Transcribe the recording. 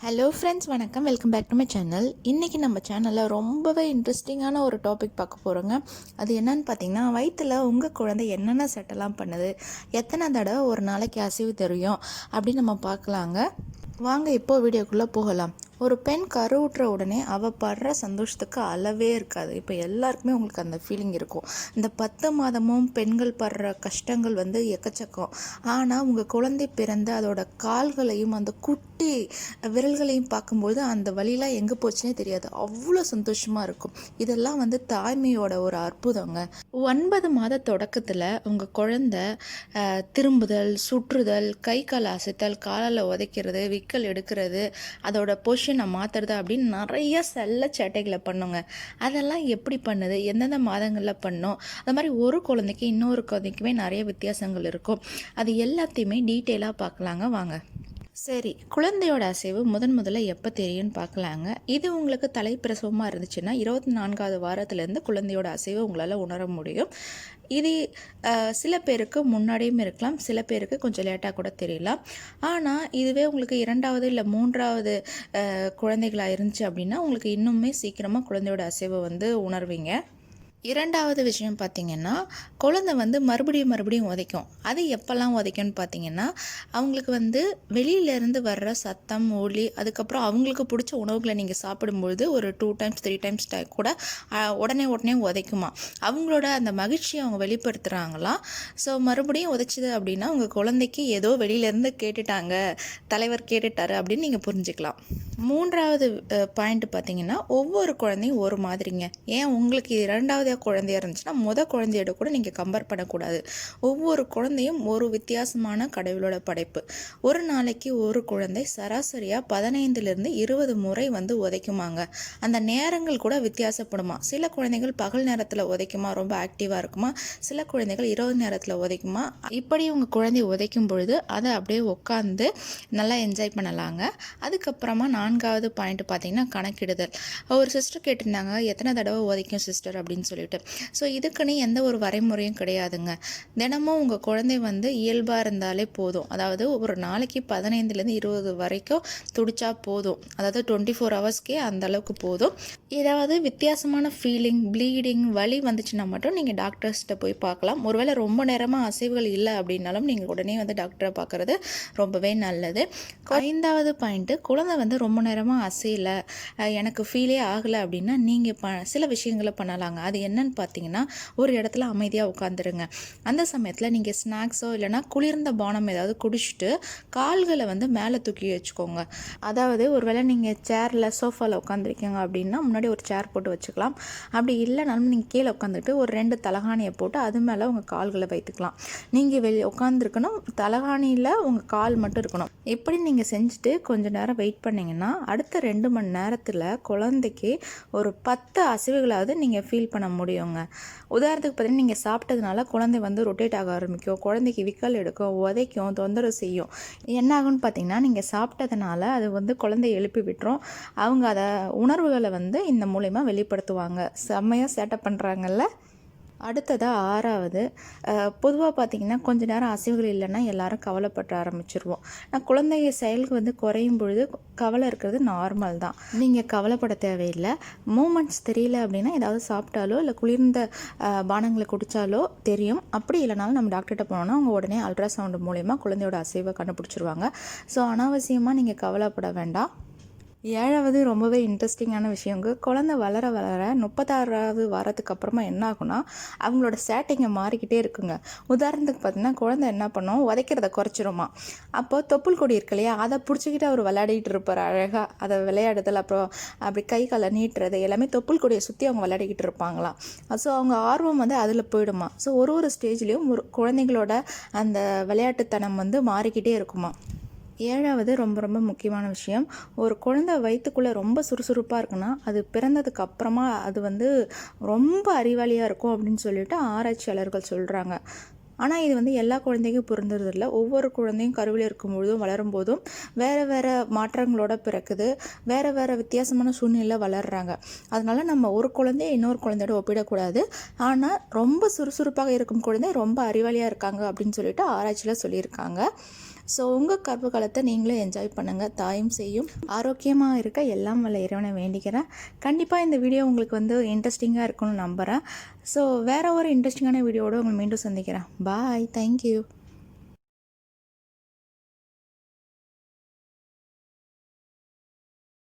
Hello friends, வணக்கம். Welcome back to my channel. இன்றைக்கி நம்ம சேனலில் ரொம்பவே இன்ட்ரெஸ்டிங்கான ஒரு டாபிக் பார்க்க போகிறோங்க. அது என்னன்னு பார்த்தீங்கன்னா, வயிற்றில் உங்கள் குழந்தை என்னென்ன செட்டெல்லாம் பண்ணுது, எத்தனை தடவை ஒரு நாளைக்கு அசைவு தெரியும் அப்படின்னு நம்ம பார்க்கலாங்க. வாங்க இப்போது வீடியோக்குள்ளே போகலாம். ஒரு பெண் கருவுற்ற உடனே அவள் படுற சந்தோஷத்துக்கு அளவே இருக்காது. இப்போ எல்லாருக்குமே உங்களுக்கு அந்த ஃபீலிங் இருக்கும். இந்த 10 மாதமும் பெண்கள் படுற கஷ்டங்கள் எக்கச்சக்கம். ஆனால் உங்கள் குழந்தை பிறந்து அதோட கால்களையும் அந்த குட்டி விரல்களையும் பார்க்கும்போது அந்த வழியெலாம் எங்கே போச்சுன்னே தெரியாது. அவ்வளோ சந்தோஷமாக இருக்கும். இதெல்லாம் தாய்மையோட ஒரு அற்புதங்க. 9 மாத தொடக்கத்தில் உங்கள் குழந்தை திரும்புதல், சுற்றுதல், கை கால் அசைத்தல், காலில் உதைக்கிறது, விக்கல் எடுக்கிறது, அதோட பொசிஷனை மாற்றுறது அப்படின்னு நிறைய செல்ல சேட்டைகளை பண்ணுங்க. அதெல்லாம் எப்படி பண்ணுது, எந்தெந்த மாதங்களில் பண்ணோம், அது மாதிரி ஒரு குழந்தைக்கு இன்னொரு குழந்தைக்குமே நிறைய வித்தியாசங்கள் இருக்கும். அது எல்லாத்தையுமே டீட்டெயிலாக பார்க்கலாங்க. வாங்க. சரி, குழந்தையோட அசைவு முதல்ல எப்போ தெரியும்னு பார்க்கலாங்க. இது உங்களுக்கு தலைப்பிரசவமாக இருந்துச்சுன்னா 24வது வாரத்துலேருந்து குழந்தையோட அசைவு உங்களால் உணர முடியும். இது சில பேருக்கு முன்னாடியும் இருக்கலாம், சில பேருக்கு கொஞ்சம் லேட்டாக கூட தெரியலாம். ஆனால் இதுவே உங்களுக்கு 2வது இல்லை 3வது குழந்தைகளாக இருந்துச்சு அப்படின்னா உங்களுக்கு இன்னுமே சீக்கிரமாக குழந்தையோட அசைவை உணர்வீங்க. 2வது விஷயம் பார்த்திங்கன்னா, குழந்தை மறுபடியும் உதைக்கும். அது எப்போல்லாம் உதைக்கும்னு பார்த்திங்கன்னா, அவங்களுக்கு வெளியிலேருந்து வர்ற சத்தம், ஒலி, அதுக்கப்புறம் அவங்களுக்கு பிடிச்ச உணவுகளை நீங்கள் சாப்பிடும்பொழுது ஒரு 2 டைம்ஸ் 3 டைம்ஸ் கூட உடனே உதைக்குமா. அவங்களோட அந்த மகிழ்ச்சியை அவங்க வெளிப்படுத்துகிறாங்களாம். ஸோ மறுபடியும் உதைச்சிது அப்படின்னா உங்கள் குழந்தைக்கு ஏதோ வெளியிலேருந்து கேட்டுட்டாங்க, தலைவர் கேட்டுட்டாரு அப்படின்னு நீங்கள் புரிஞ்சுக்கலாம். 3வது பாயிண்ட் பார்த்திங்கன்னா, ஒவ்வொரு குழந்தையும் ஒரு மாதிரிங்க. ஏன் உங்களுக்கு 2வது குழந்தையா இருந்துச்சுன்னா குழந்தையோட கூட நீங்கள் கம்பேர் பண்ணக்கூடாது. ஒவ்வொரு குழந்தையும் ஒரு வித்தியாசமான கடவுளோட படைப்பு. ஒரு நாளைக்கு ஒரு குழந்தை சராசரியாக 15லிருந்து 20 முறை உதைக்குமாங்க. அந்த நேரங்கள் கூட வித்தியாசப்படுமா. சில குழந்தைகள் பகல் நேரத்தில் உதைக்குமா, ரொம்ப ஆக்டிவாக இருக்குமா. சில குழந்தைகள் இரவு நேரத்தில் உதைக்குமா. இப்படி உங்கள் குழந்தை உதைக்கும் பொழுது அதை அப்படியே உட்காந்து நல்லா என்ஜாய் பண்ணலாங்க. அதுக்கப்புறமா 4வது பாயிண்ட் பார்த்தீங்கன்னா, கணக்கிடுதல். ஒரு சிஸ்டர் கேட்டிருந்தாங்க, எத்தனை தடவை உதைக்கும் சிஸ்டர் அப்படின்னு சொல்லிட்டு. ஸோ இதுக்குன்னு எந்த ஒரு வரைமுறையும் கிடையாதுங்க. தினமும் உங்கள் குழந்தை இயல்பாக இருந்தாலே போதும். அதாவது ஒரு நாளைக்கு 15லேருந்து 20 வரைக்கும் துடிச்சா போதும். அதாவது 24 ஹவர்ஸ்க்கே அந்த அளவுக்கு போதும். ஏதாவது வித்தியாசமான ஃபீலிங், ப்ளீடிங், வலி வந்துச்சுன்னா மட்டும் நீங்கள் டாக்டர்ஸ்கிட்ட போய் பார்க்கலாம். ஒருவேளை ரொம்ப நேரமாக அசைவுகள் இல்லை அப்படின்னாலும் நீங்கள் உடனே டாக்டரை பார்க்குறது ரொம்பவே நல்லது. 5வது பாயிண்ட்டு, குழந்தை ரொம்ப நேரமாக அசையலை, எனக்கு ஃபீலே ஆகலை அப்படின்னா நீங்கள் சில விஷயங்களை பண்ணலாங்க. அது என்னன்னு பார்த்தீங்கன்னா, ஒரு இடத்துல அமைதியாக உட்காந்துருங்க. அந்த சமயத்தில் நீங்கள் ஸ்நாக்ஸோ இல்லைனா குளிர்ந்த பானம் ஏதாவது குடிச்சிட்டு கால்களை மேலே தூக்கி வச்சுக்கோங்க. அதாவது ஒருவேளை நீங்கள் சேரில், சோஃபாவில் உட்காந்துருக்கீங்க அப்படின்னா முன்னாடி ஒரு சேர் போட்டு வச்சுக்கலாம். அப்படி இல்லைனாலும் நீங்கள் கீழே உட்காந்துட்டு ஒரு 2 தலகாணியை போட்டு அது மேலே உங்கள் கால்களை வைத்துக்கலாம். நீங்கள் உட்காந்துருக்கணும், தலகாணியில் உங்கள் கால் மட்டும் இருக்கணும். இப்படி நீங்கள் செஞ்சுட்டு கொஞ்சம் நேரம் வெயிட் பண்ணிங்கன்னா அடுத்த 2 மணி நேரத்தில் குழந்தைக்கு ஒரு 10 அசைவுகளாவது நீங்கள் ஃபீல் பண்ண முடியுங்க. உதாரணத்துக்கு பார்த்தீங்கன்னா, நீங்கள் சாப்பிட்டதுனால குழந்தை ரொட்டேட் ஆக ஆரம்பிக்கும், குழந்தைக்கு விக்கல் எடுக்கும், உதைக்கும், தொந்தரவு செய்யும். என்ன ஆகும்னு பார்த்தீங்கன்னா, நீங்கள் சாப்பிட்டதுனால அது குழந்தைய எழுப்பி விட்டுரும். அவங்க அதை உணர்வுகளை இந்த மூலயமா வெளிப்படுத்துவாங்க. செம்மையாக சேட்டை பண்ணுறாங்கல்ல. அடுத்ததாக 6வது, பொதுவாக பார்த்திங்கன்னா கொஞ்சம் நேரம் அசைவுகள் இல்லைன்னா எல்லோரும் கவலைப்பட ஆரம்பிச்சிருவோம். நான் குழந்தைய செயலுக்கு குறையும் பொழுது கவலை இருக்கிறது நார்மல் தான். நீங்கள் கவலைப்பட தேவையில்லை. மூமெண்ட்ஸ் தெரியல அப்படின்னா ஏதாவது சாப்பிட்டாலோ இல்லை குளிர்ந்த பானங்களை குடித்தாலோ தெரியும். அப்படி இல்லைனாலும் நம்ம டாக்டர்கிட்ட போனோம்னா அவங்க உடனே அல்ட்ராசவுண்டு மூலயமா குழந்தையோட அசைவை கண்டுபிடிச்சிருவாங்க. ஸோ அனாவசியமாக நீங்கள் கவலைப்பட வேண்டாம். 7வது ரொம்பவே இன்ட்ரெஸ்டிங்கான விஷயங்க. குழந்தை வளர 36வது வாரத்துக்கு அப்புறமா என்ன ஆகுனா, அவங்களோட சேட்டைங்க மாறிக்கிட்டே இருக்குங்க. உதாரணத்துக்கு பார்த்தீங்கன்னா, குழந்தை என்ன பண்ணும், உதைக்கிறத குறைச்சிருமா. அப்போ தொப்புள் கொடி இருக்கு இல்லையா, அதை பிடிச்சிக்கிட்டு அவர் விளையாடிட்டு இருப்பார் அழகாக. அதை விளையாடுதல், அப்புறம் அப்படி கை காலை நீட்டுறது எல்லாமே தொப்புள் கொடியை சுற்றி அவங்க விளையாடிக்கிட்டு இருப்பாங்களாம். ஸோ அவங்க ஆர்வம் அதில் போயிடுமா. ஸோ ஒரு ஸ்டேஜ்லேயும் ஒரு குழந்தைங்களோட அந்த விளையாட்டுத்தனம் மாறிக்கிட்டே இருக்குமா. 7வது ரொம்ப முக்கியமான விஷயம், ஒரு குழந்தை வயிற்றுக்குள்ளே ரொம்ப சுறுசுறுப்பாக இருக்குன்னா அது பிறந்ததுக்கு அப்புறமா அது ரொம்ப அறிவாளியாக இருக்கும் அப்படின்னு சொல்லிட்டு ஆராய்ச்சியாளர்கள் சொல்கிறாங்க. ஆனால் இது எல்லா குழந்தைக்கும் பொருந்துறதில்ல. ஒவ்வொரு குழந்தையும் கருவில் இருக்கும்பொழுதும் வளரும்போதும் வேறு மாற்றங்களோட பிறக்குது, வேறு வித்தியாசமான சூழ்நிலை வளர்கிறாங்க. அதனால் நம்ம ஒரு குழந்தைய இன்னொரு குழந்தையோட ஒப்பிடக்கூடாது. ஆனால் ரொம்ப சுறுசுறுப்பாக இருக்கும் குழந்தை ரொம்ப அறிவாளியாக இருக்காங்க அப்படின்னு சொல்லிட்டு ஆராய்ச்சியில் சொல்லியிருக்காங்க. ஸோ உங்கள் கர்ப்ப காலத்தை நீங்களும் என்ஜாய் பண்ணுங்கள். தாயும் செய்யும் ஆரோக்கியமாக இருக்க எல்லாம் வல்ல இறைவனை வேண்டிக்கிறேன். கண்டிப்பாக இந்த வீடியோ உங்களுக்கு இன்ட்ரெஸ்டிங்காக இருக்கும்னு நம்புகிறேன். ஸோ வேறு ஒரு இன்ட்ரெஸ்டிங்கான வீடியோவோடு உங்களை மீண்டும் சந்திக்கிறேன். பாய். தேங்க்யூ.